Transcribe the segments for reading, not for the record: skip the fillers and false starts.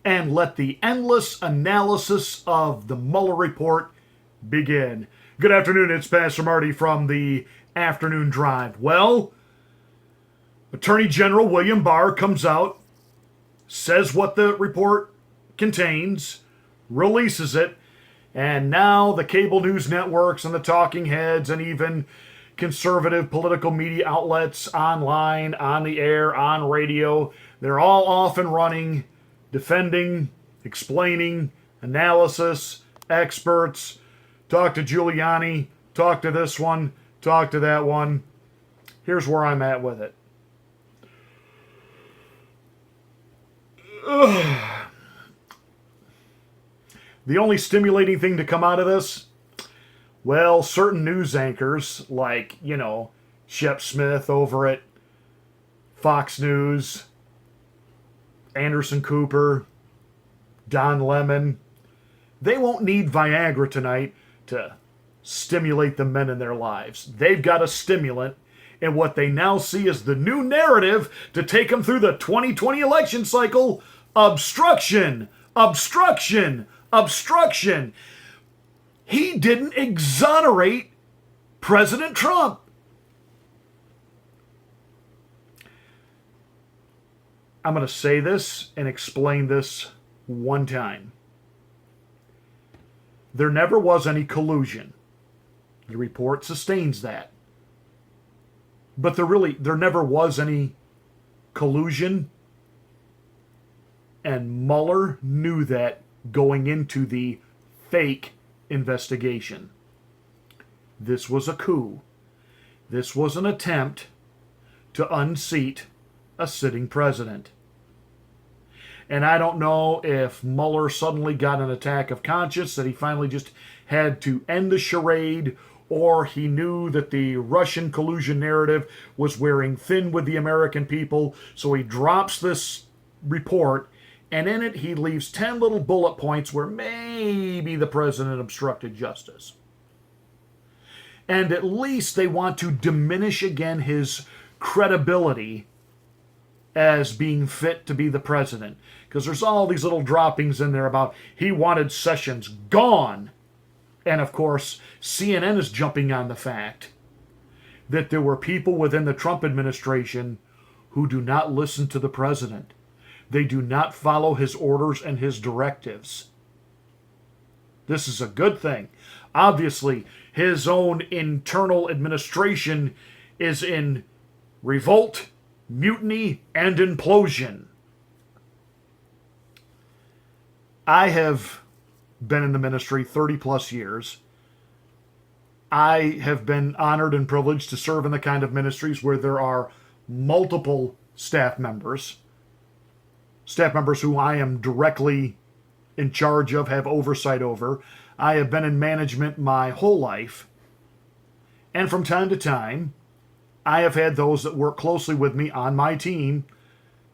and let the endless analysis of the Mueller report begin. Good afternoon, it's Pastor Marty from the Afternoon Drive. Well, Attorney General William Barr comes out, says what the report contains, releases it, and now the cable news networks and the talking heads and even conservative political media outlets online, on the air, on radio, they're all off and running, defending, explaining, analysis, experts, talk to Giuliani, talk to this one, talk to that one. Here's where I'm at with it. The only stimulating thing to come out of this, well, certain news anchors like, Shep Smith over at Fox News, Anderson Cooper, Don Lemon, they won't need Viagra tonight to stimulate the men in their lives. They've got a stimulant, and what they now see as the new narrative to take them through the 2020 election cycle: obstruction, obstruction, obstruction. He didn't exonerate President Trump. I'm going to say this and explain this one time. There never was any collusion. The report sustains that. But there never was any collusion. And Mueller knew that going into the fake investigation. This was a coup. This was an attempt to unseat a sitting president. And I don't know if Mueller suddenly got an attack of conscience that he finally just had to end the charade, or he knew that the Russian collusion narrative was wearing thin with the American people, so he drops this report, and in it he leaves 10 little bullet points where maybe the president obstructed justice. And at least they want to diminish again his credibility as being fit to be the president. Because there's all these little droppings in there about he wanted Sessions gone. And of course, CNN is jumping on the fact that there were people within the Trump administration who do not listen to the president. They do not follow his orders and his directives. This is a good thing. Obviously, his own internal administration is in revolt, mutiny, and implosion. I have been in the ministry 30 plus years. I have been honored and privileged to serve in the kind of ministries where there are multiple staff members who I am directly in charge of, have oversight over. I have been in management my whole life. And from time to time, I have had those that work closely with me on my team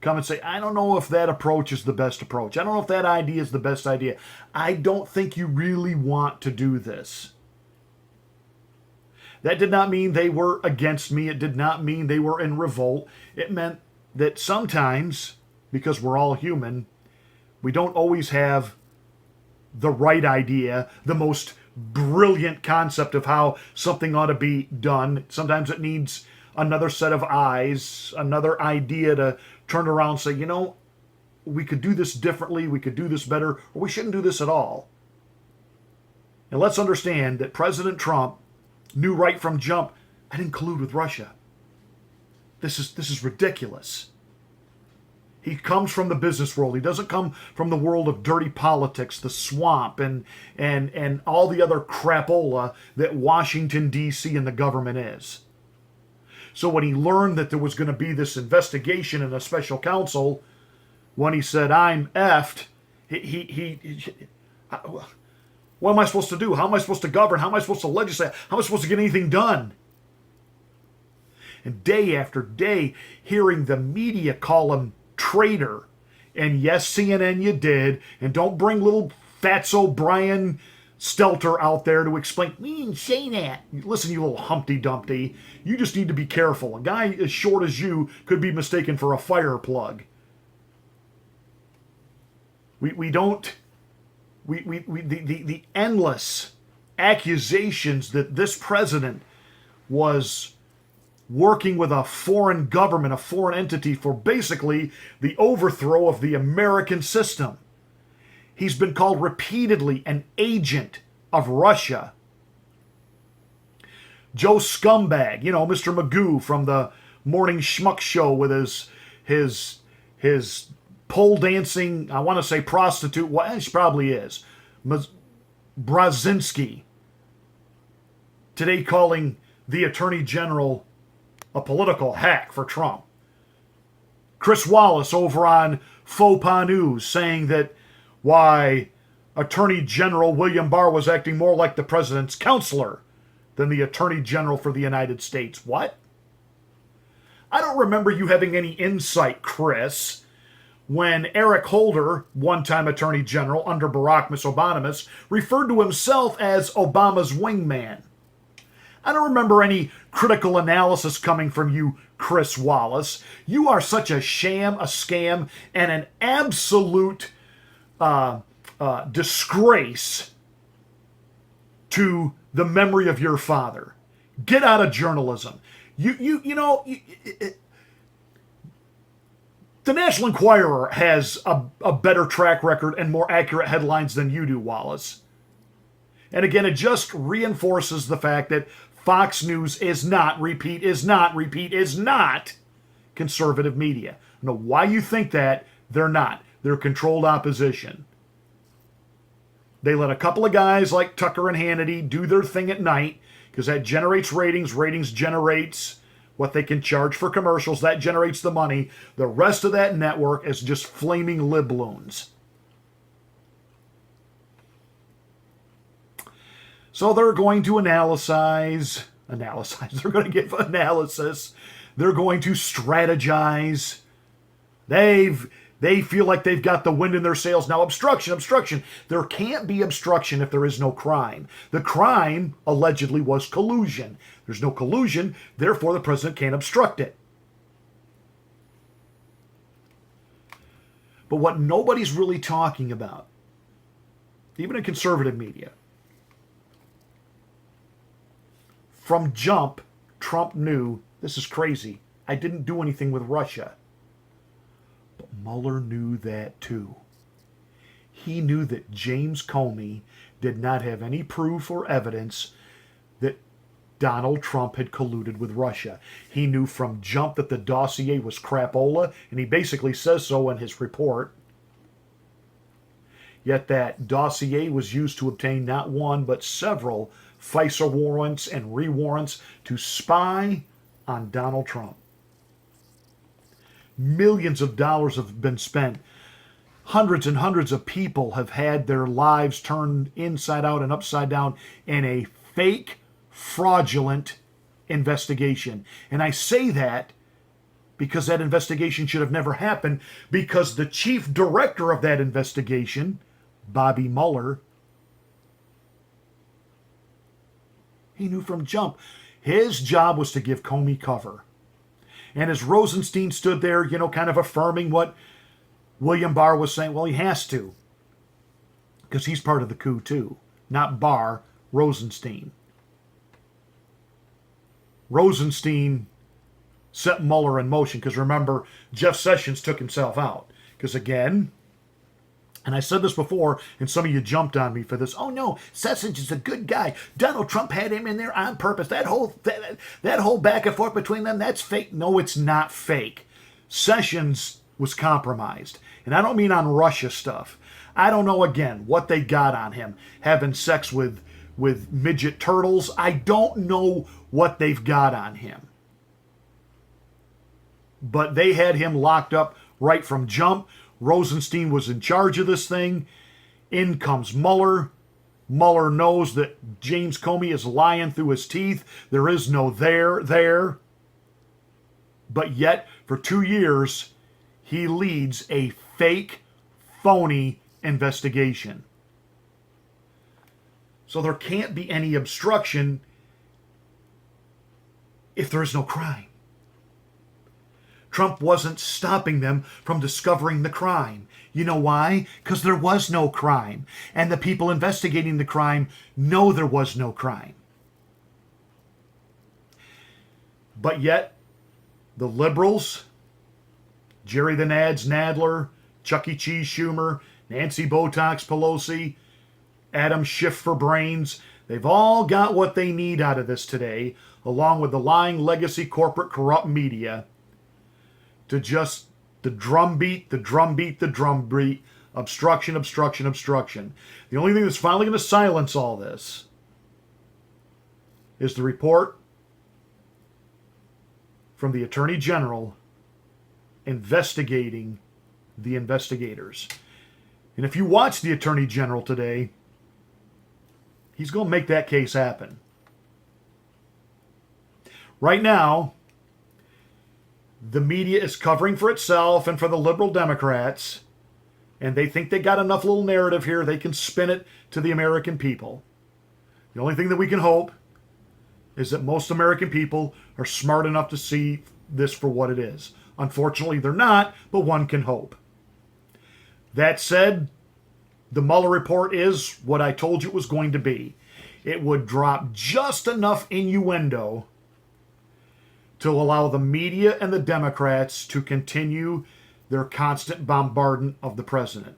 come and say, I don't know if that approach is the best approach. I don't know if that idea is the best idea. I don't think you really want to do this. That did not mean they were against me. It did not mean they were in revolt. It meant that sometimes, because we're all human, we don't always have the right idea, the most brilliant concept of how something ought to be done. Sometimes it needs another set of eyes, another idea to turn around and say, we could do this differently, we could do this better, or we shouldn't do this at all. And let's understand that President Trump knew right from jump, I didn't collude with Russia. This is ridiculous. He comes from the business world. He doesn't come from the world of dirty politics, the swamp, and all the other crapola that Washington, D.C. and the government is. So when he learned that there was going to be this investigation and a special counsel, when he said, I'm effed, what am I supposed to do? How am I supposed to govern? How am I supposed to legislate? How am I supposed to get anything done? And day after day, hearing the media call him traitor. And yes, CNN, you did. And don't bring little fatso Brian Stelter out there to explain, we didn't say that. Listen, you little Humpty Dumpty. You just need to be careful. A guy as short as you could be mistaken for a fire plug. The endless accusations that this president was working with a foreign government, a foreign entity, for basically the overthrow of the American system. He's been called repeatedly an agent of Russia. Joe Scumbag, Mr. Magoo from the Morning Schmuck Show with his pole dancing, I want to say prostitute, well, she probably is, Brzezinski, today calling the Attorney General a political hack for Trump. Chris Wallace over on Faux Pas News saying that why Attorney General William Barr was acting more like the president's counselor than the Attorney General for the United States. What? I don't remember you having any insight, Chris, when Eric Holder, one-time Attorney General under Barack Obama, referred to himself as Obama's wingman. I don't remember any critical analysis coming from you, Chris Wallace. You are such a sham, a scam, and an absolute disgrace to the memory of your father. Get out of journalism. The National Enquirer has a better track record and more accurate headlines than you do, Wallace. And again, it just reinforces the fact that Fox News is not conservative media. I don't know why you think that. They're not. They're controlled opposition. They let a couple of guys like Tucker and Hannity do their thing at night because that generates ratings. Ratings generates what they can charge for commercials. That generates the money. The rest of that network is just flaming libloons. So they're going to analyze. They're going to give analysis. They're going to strategize. They feel like they've got the wind in their sails. Now, obstruction. There can't be obstruction if there is no crime. The crime, allegedly, was collusion. There's no collusion, therefore the president can't obstruct it. But what nobody's really talking about, even in conservative media, from jump, Trump knew, this is crazy, I didn't do anything with Russia. But Mueller knew that too. He knew that James Comey did not have any proof or evidence that Donald Trump had colluded with Russia. He knew from jump that the dossier was crapola, and he basically says so in his report. Yet that dossier was used to obtain not one, but several FISA warrants and re-warrants to spy on Donald Trump. Millions of dollars have been spent. Hundreds and hundreds of people have had their lives turned inside out and upside down in a fake, fraudulent investigation. And I say that because that investigation should have never happened, because the chief director of that investigation, Bobby Mueller, he knew from jump. His job was to give Comey cover. And as Rosenstein stood there, kind of affirming what William Barr was saying, well, he has to, because he's part of the coup too. Not Barr, Rosenstein. Rosenstein set Mueller in motion, because remember, Jeff Sessions took himself out. Because again, and I said this before, and some of you jumped on me for this. Oh no, Sessions is a good guy. Donald Trump had him in there on purpose. That whole back and forth between them, that's fake. No, it's not fake. Sessions was compromised. And I don't mean on Russia stuff. I don't know, again, what they got on him. Having sex with midget turtles. I don't know what they've got on him. But they had him locked up right from jump. Rosenstein was in charge of this thing. In comes Mueller. Mueller knows that James Comey is lying through his teeth. There is no there. But yet, for 2 years, he leads a fake, phony investigation. So there can't be any obstruction if there is no crime. Trump wasn't stopping them from discovering the crime. You know why? Because there was no crime. And the people investigating the crime know there was no crime. But yet, the liberals, Jerry the Nads Nadler, Chuck E. Cheese Schumer, Nancy Botox Pelosi, Adam Schiff for brains, they've all got what they need out of this today, along with the lying legacy corporate corrupt media, to just the drumbeat, obstruction, obstruction, obstruction. The only thing that's finally going to silence all this is the report from the Attorney General investigating the investigators. And if you watch the Attorney General today, he's going to make that case happen. Right now, the media is covering for itself and for the liberal Democrats, and they think they got enough little narrative here they can spin it to the American people. The only thing that we can hope is that most American people are smart enough to see this for what it is. Unfortunately, they're not, but one can hope. That said, the Mueller report is what I told you it was going to be. It would drop just enough innuendo to allow the media and the Democrats to continue their constant bombardment of the president.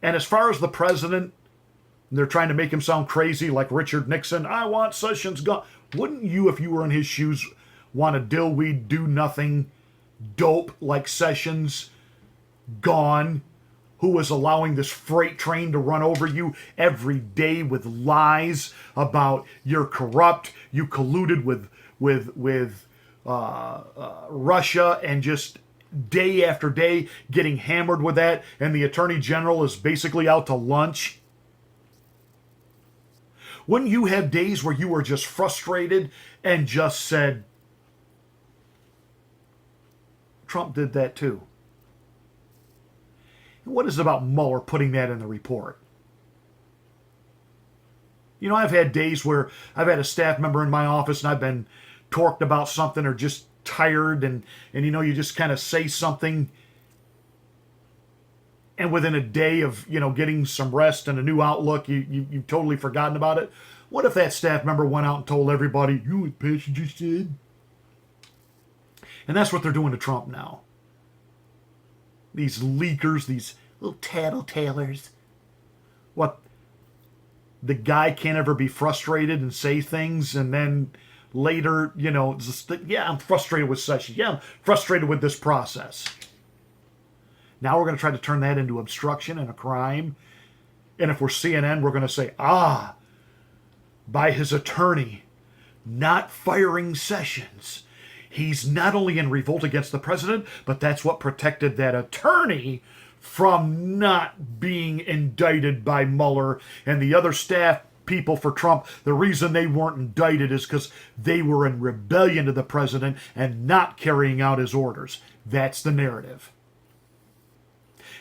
And as far as the president, they're trying to make him sound crazy like Richard Nixon. I want Sessions gone. Wouldn't you, if you were in his shoes, want a dillweed, do-nothing dope like Sessions gone, who was allowing this freight train to run over you every day with lies about you're corrupt, you colluded with Russia, and just day after day getting hammered with that, and the Attorney General is basically out to lunch? Wouldn't you have days where you were just frustrated and just said, Trump did that too? What is it about Mueller putting that in the report? You know, I've had days where I've had a staff member in my office and I've been torqued about something or just tired, and you know, you just kind of say something, and within a day of, you know, getting some rest and a new outlook, you've totally forgotten about it. What if that staff member went out and told everybody, you know what Pastor just said? And that's what they're doing to Trump now. These leakers, these little tattletalers. What? The guy can't ever be frustrated and say things, and then later, you know, just, yeah, I'm frustrated with Sessions. Yeah, I'm frustrated with this process. Now we're going to try to turn that into obstruction and a crime. And if we're CNN, we're going to say, by his attorney not firing Sessions, he's not only in revolt against the president, but that's what protected that attorney from not being indicted by Mueller and the other staff people for Trump. The reason they weren't indicted is because they were in rebellion to the president and not carrying out his orders. That's the narrative.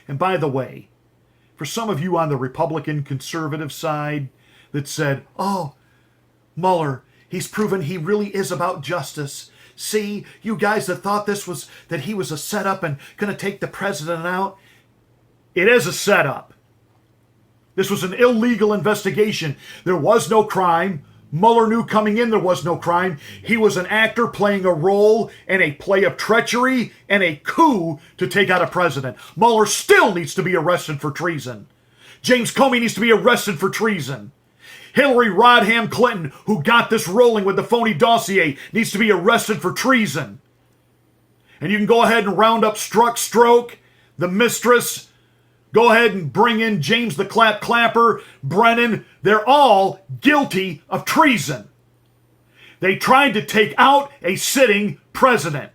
And by the way, for some of you on the Republican conservative side that said, oh, Mueller, he's proven he really is about justice. See, you guys that thought that he was a setup and going to take the president out, it is a setup. This was an illegal investigation. There was no crime. Mueller knew coming in there was no crime. He was an actor playing a role in a play of treachery and a coup to take out a president. Mueller still needs to be arrested for treason. James Comey needs to be arrested for treason. Hillary Rodham Clinton, who got this rolling with the phony dossier, needs to be arrested for treason. And you can go ahead and round up Stroke, the mistress. Go ahead and bring in James the Clapper, Brennan. They're all guilty of treason. They tried to take out a sitting president.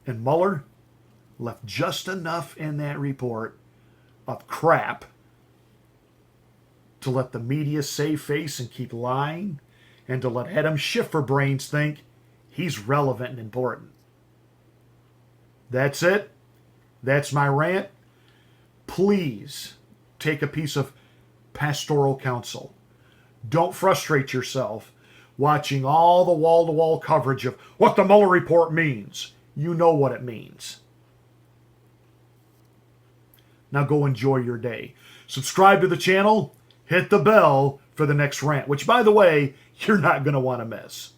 And Mueller left just enough in that report of crap to let the media save face and keep lying, and to let Adam Schiff for brains think he's relevant and important. That's it. That's my rant. Please take a piece of pastoral counsel. Don't frustrate yourself watching all the wall-to-wall coverage of what the Mueller report means. You know what it means. Now go enjoy your day. Subscribe to the channel. Hit the bell for the next rant, which, by the way, you're not going to want to miss.